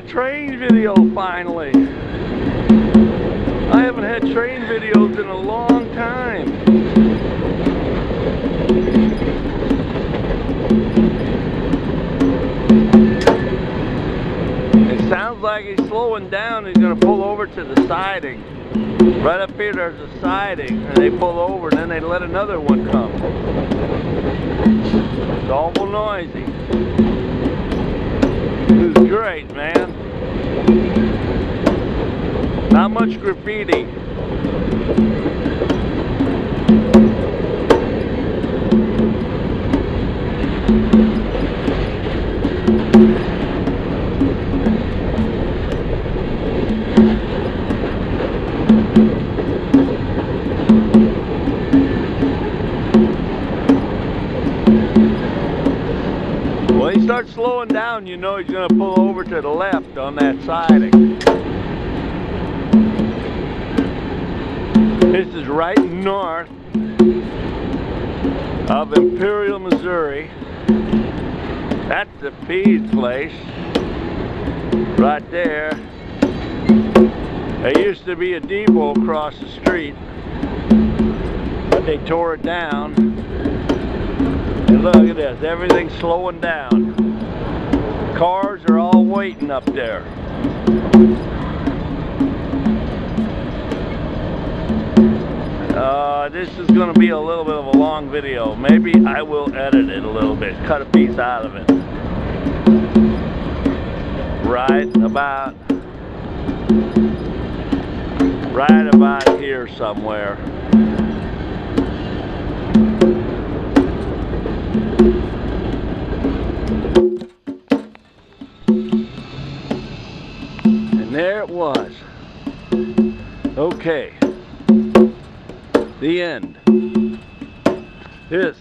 train video finally. I haven't had train videos in a long time. It sounds like he's slowing down. He's going to pull over to the siding. Right up here there's a siding, and they pull over and then they let another one come. It's awful noisy. This is great, man. Not much graffiti. When he starts slowing down, you know he's going to pull over to the left on that siding. This is right north of Imperial, Missouri. That's the feed place right there. There used to be a depot across the street, but they tore it down. And look at this, everything's slowing down. Cars are all waiting up there. This is going to be a little bit of a long video. Maybe I will edit it a little bit, cut a piece out of it. Right about here somewhere. And there it was. Okay. The end. This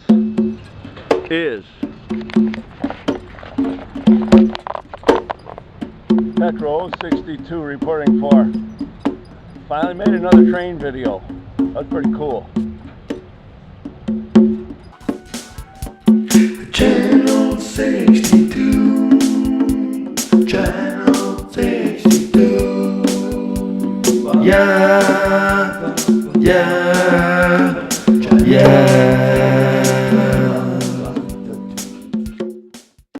is Petro 062 reporting for. Finally made another train video. That's pretty cool. Channel 62. Channel 62. Yeah.